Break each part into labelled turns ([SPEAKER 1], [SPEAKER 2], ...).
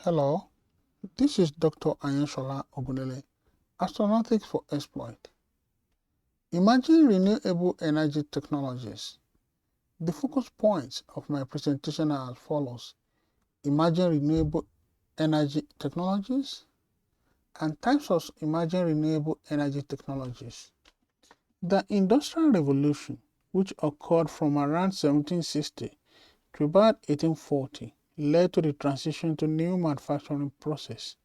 [SPEAKER 1] Hello, this is Dr. Ayenshola Ogunele, Astronautics for Exploit. Imagine renewable energy technologies. The focus points of my presentation are as follows. Imagine renewable energy technologies and types of imagine renewable energy technologies. The Industrial Revolution, which occurred from around 1760 to about 1840, led to the transition to new manufacturing process.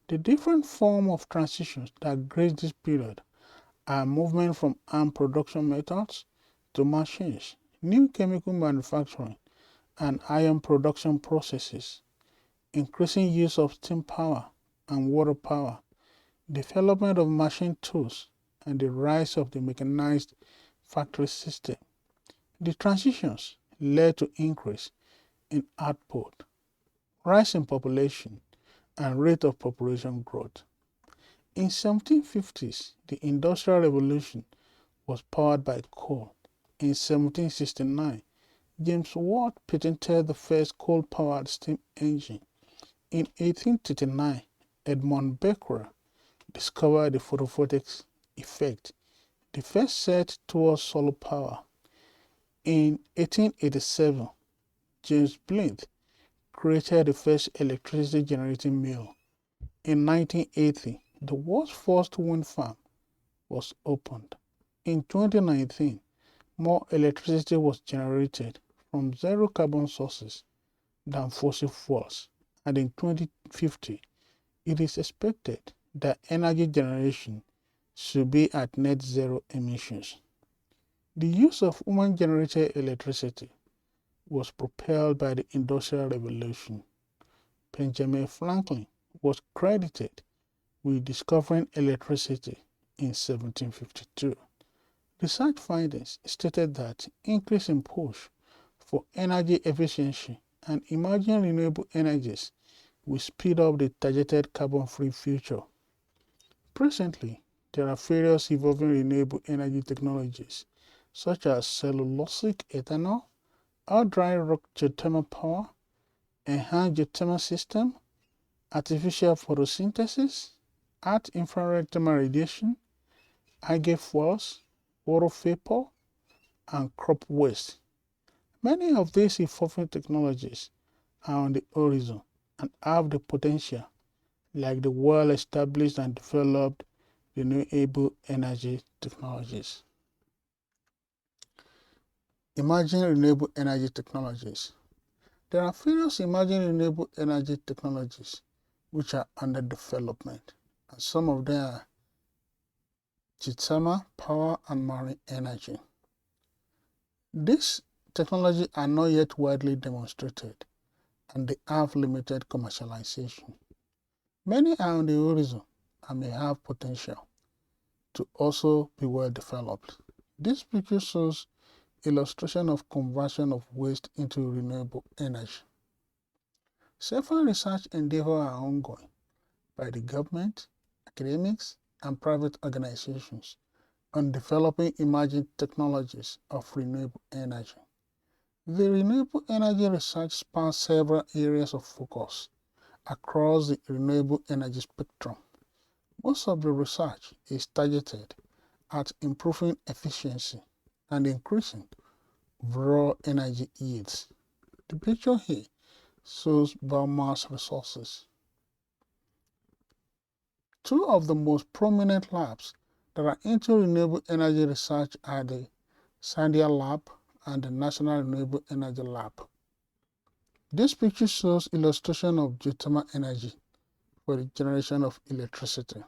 [SPEAKER 1] The different forms of transitions that grace this period are movement from armed production methods to machines, new chemical manufacturing and iron production processes, increasing use of steam power and water power, development of machine tools, and the rise of the mechanized factory system. The transitions led to increase in output, rise in population, and rate of population growth. In 1750s, the Industrial Revolution was powered by coal. In 1769, James Watt patented the first coal-powered steam engine. In 1839, Edmond Becquerel discovered the photovoltaic effect, the first set towards solar power. In 1887, James Blyth created the first electricity generating mill. In 1980, the world's first wind farm was opened. In 2019, more electricity was generated from zero carbon sources than fossil fuels, and in 2050, it is expected that energy generation should be at net zero emissions. The use of human-generated electricity was propelled by the Industrial Revolution. Benjamin Franklin was credited with discovering electricity in 1752. Research findings stated that increase in push for energy efficiency and emerging renewable energies will speed up the targeted carbon-free future. Presently, there are various evolving renewable energy technologies such as cellulosic ethanol, dry rock geothermal power, enhanced geothermal system, artificial photosynthesis, at infrared thermal radiation, algae fuels, water vapor, and crop waste. Many of these evolving technologies are on the horizon and have the potential, like the well-established and developed renewable energy technologies. Emerging renewable energy technologies. There are various emerging renewable energy technologies which are under development, and some of them are geothermal power and marine energy. These technologies are not yet widely demonstrated, and they have limited commercialization. Many are on the horizon and may have potential to also be well developed. This picture shows illustration of conversion of waste into renewable energy. Several research endeavors are ongoing by the government, academics, and private organizations on developing emerging technologies of renewable energy. The renewable energy research spans several areas of focus across the renewable energy spectrum. Most of the research is targeted at improving efficiency and increasing overall energy yields. The picture here shows biomass resources. Two of the most prominent labs that are into renewable energy research are the Sandia Lab and the National Renewable Energy Lab. This picture shows illustration of geothermal energy for the generation of electricity.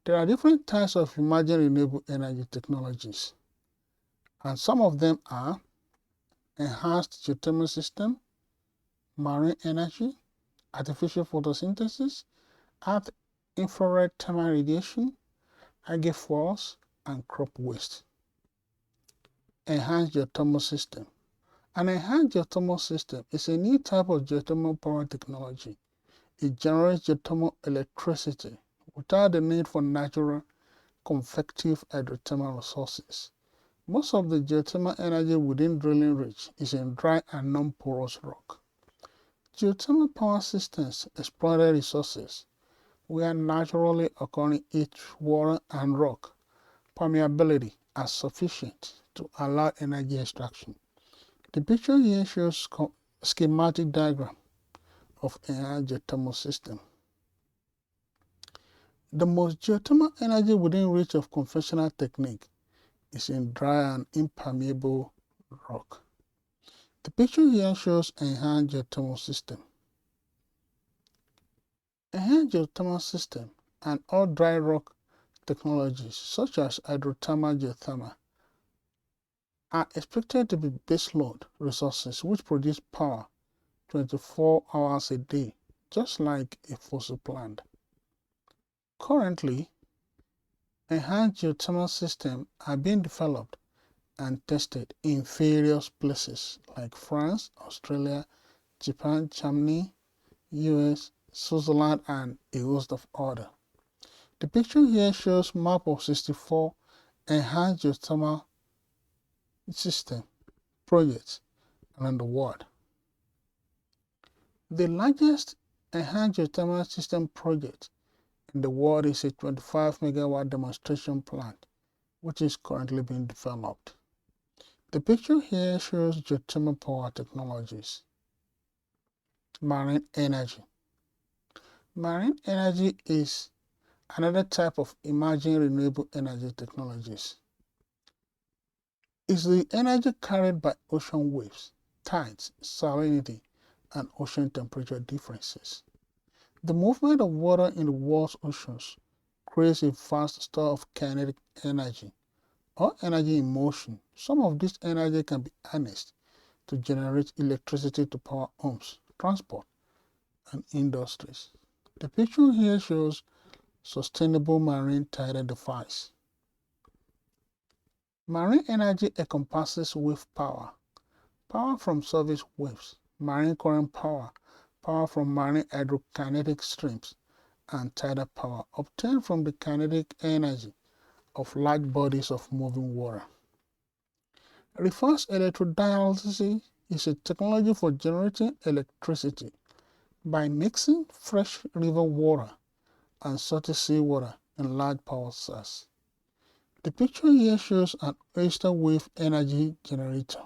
[SPEAKER 1] There are different types of emerging renewable energy technologies, and some of them are enhanced geothermal system, marine energy, artificial photosynthesis, at infrared thermal radiation, algae fuels, and crop waste. Enhanced geothermal system. An enhanced geothermal system is a new type of geothermal power technology. It generates geothermal electricity without the need for natural convective hydrothermal resources. Most of the geothermal energy within drilling reach is in dry and non-porous rock. Geothermal power systems exploited resources where naturally occurring heat, water, and rock permeability are sufficient to allow energy extraction. The picture here shows a schematic diagram of enhanced geothermal system. The most geothermal energy within reach of conventional technique is in dry and impermeable rock. The picture here shows enhanced geothermal system. Enhanced geothermal system and all dry rock technologies such as hydrothermal geothermal are expected to be baseload resources which produce power 24 hours a day, just like a fossil plant. Currently, enhanced geothermal systems are being developed and tested in various places like France, Australia, Japan, Germany, US, Switzerland, and a host of others. The picture here shows a map of 64 enhanced geothermal system projects around the world. The largest enhanced geothermal system project in the world is a 25 megawatt demonstration plant, which is currently being developed. The picture here shows geothermal power technologies. Marine energy. Marine energy is another type of emerging renewable energy technologies. It's the energy carried by ocean waves, tides, salinity, and ocean temperature differences. The movement of water in the world's oceans creates a vast store of kinetic energy or energy in motion. Some of this energy can be harnessed to generate electricity to power homes, transport, and industries. The picture here shows sustainable marine tidal device. Marine energy encompasses wave power, power from surface waves, marine current power, power from marine hydrokinetic streams, and tidal power obtained from the kinetic energy of large bodies of moving water. Reverse electrodialysis is a technology for generating electricity by mixing fresh river water and salty seawater in large power cells. The picture here shows an oyster wave energy generator.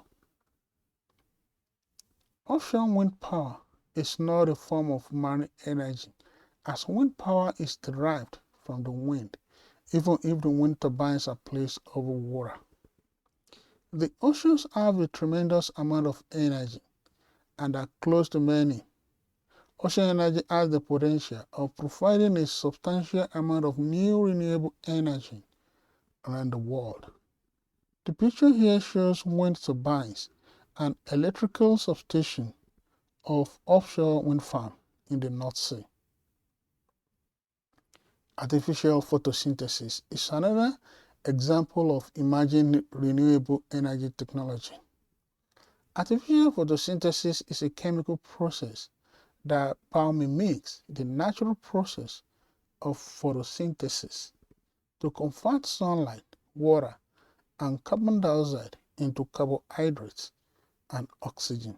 [SPEAKER 1] Offshore wind power is not a form of marine energy, as wind power is derived from the wind, even if the wind turbines are placed over water. The oceans have a tremendous amount of energy and are close to many. Ocean energy has the potential of providing a substantial amount of new renewable energy around the world. The picture here shows wind turbines and electrical substation of offshore wind farm in the North Sea. Artificial photosynthesis is another example of emerging renewable energy technology. Artificial photosynthesis is a chemical process that biomimics the natural process of photosynthesis to convert sunlight, water, and carbon dioxide into carbohydrates and oxygen.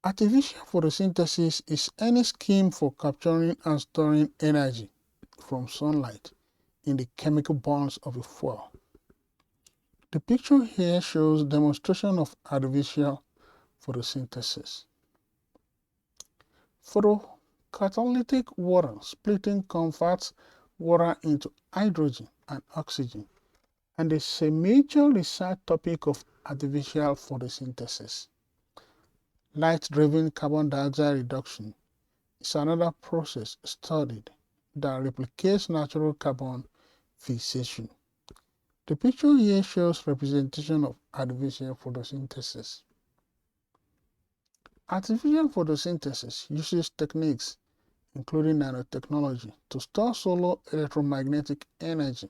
[SPEAKER 1] Artificial photosynthesis is any scheme for capturing and storing energy from sunlight in the chemical bonds of a fuel. The picture here shows demonstration of artificial photosynthesis. Photocatalytic water splitting converts water into hydrogen and oxygen, and is a major research topic of artificial photosynthesis. Light-driven carbon dioxide reduction is another process studied that replicates natural carbon fixation. The picture here shows representation of artificial photosynthesis. Artificial photosynthesis uses techniques including nanotechnology to store solar electromagnetic energy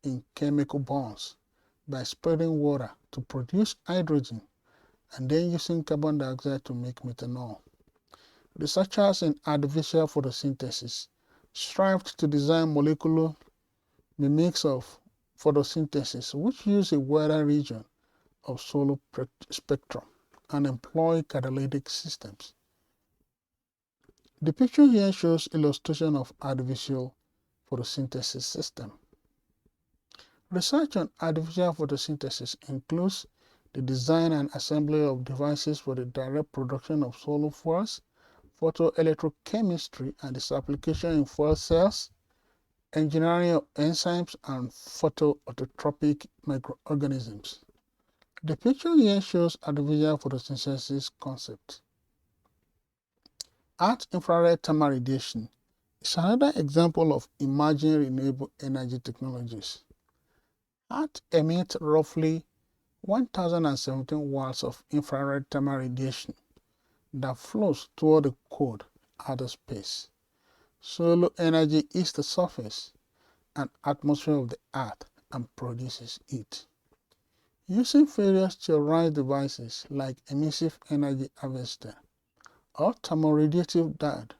[SPEAKER 1] in chemical bonds by spreading water to produce hydrogen and then using carbon dioxide to make methanol. Researchers in artificial photosynthesis strived to design molecular mimics of photosynthesis which use a wider region of solar spectrum and employ catalytic systems The picture here shows illustration of artificial photosynthesis system. Research on artificial photosynthesis includes the design and assembly of devices for the direct production of solar fuels, photoelectrochemistry and its application in fuel cells, engineering of enzymes and photoautotropic microorganisms. The picture here shows artificial photosynthesis concept. Infrared thermal radiation is another example of emerging renewable energy technologies. Emits roughly 1017 watts of infrared thermal radiation that flows toward the cold outer space. Solar energy hits the surface and atmosphere of the Earth and produces heat. Using various theorized devices like emissive energy harvester or thermoradiative diode,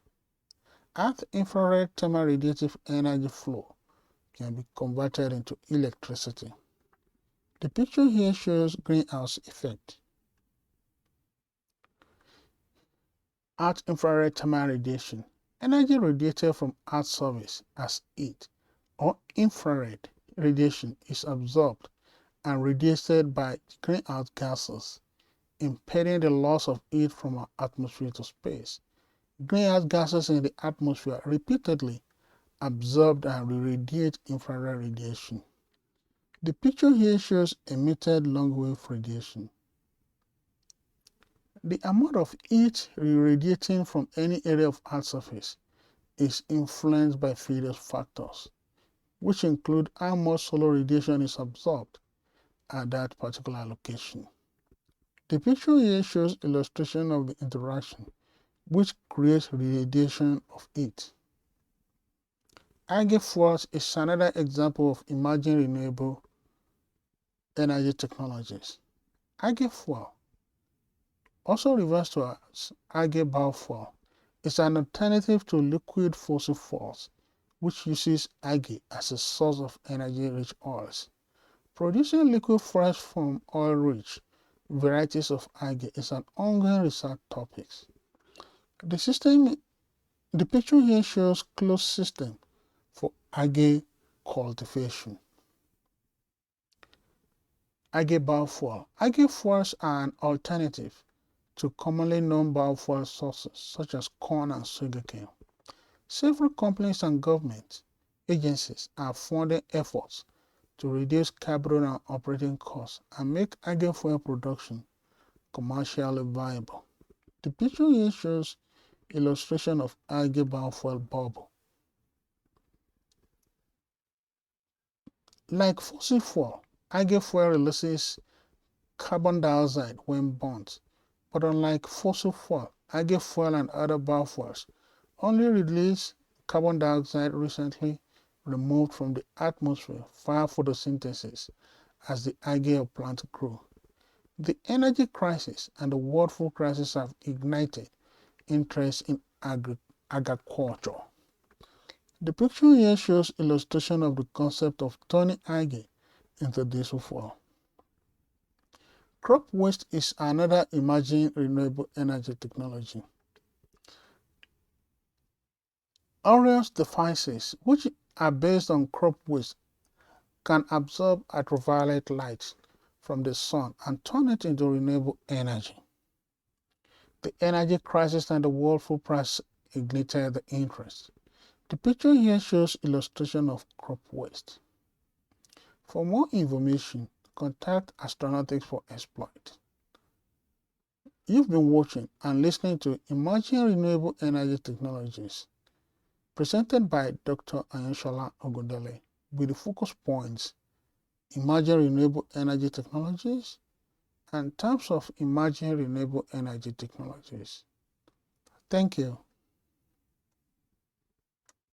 [SPEAKER 1] Earth infrared thermoradiative energy flow can be converted into electricity. The picture here shows greenhouse effect. Infrared thermal radiation, energy radiated from Earth's surface as heat or infrared radiation is absorbed and radiated by greenhouse gases, impeding the loss of heat from our atmosphere to space. Greenhouse gases in the atmosphere repeatedly absorb and radiate infrared radiation. The picture here shows emitted long-wave radiation. The amount of heat radiating from any area of Earth's surface is influenced by various factors, which include how much solar radiation is absorbed at that particular location. The picture here shows illustration of the interaction which creates radiation of heat. Algae fuels is another example of emerging renewable energy technologies. Algae fuel, also referred to as algae biofuel, is an alternative to liquid fossil fuels, which uses algae as a source of energy-rich oils. Producing liquid fuels from oil-rich varieties of algae is an ongoing research topic. The picture here shows closed system for algae cultivation. Algae biofuel. Algae fuels are an alternative to commonly known biofuel sources such as corn and sugarcane. Several companies and government agencies are funding efforts to reduce carbon and operating costs and make algae fuel production commercially viable. The picture here shows illustration of algae biofuel bubble. Like fossil fuel, algae fuel releases carbon dioxide when burnt, but unlike fossil fuel, algae fuel and other biofuels only release carbon dioxide recently removed from the atmosphere via photosynthesis as the algae of plants grow. The energy crisis and the world food crisis have ignited interest in agriculture. The picture here shows illustration of the concept of turning algae into diesel fuel. Crop waste is another emerging renewable energy technology. Various devices, which are based on crop waste, can absorb ultraviolet light from the sun and turn it into renewable energy. The energy crisis and the world food price ignited the interest. The picture here shows illustration of crop waste. For more information, contact Astronautics for Exploit. You've been watching and listening to Emerging Renewable Energy Technologies, presented by Dr. Ayansola Ogundele, with the focus points Emerging Renewable Energy Technologies and types of emerging renewable energy technologies. Thank you.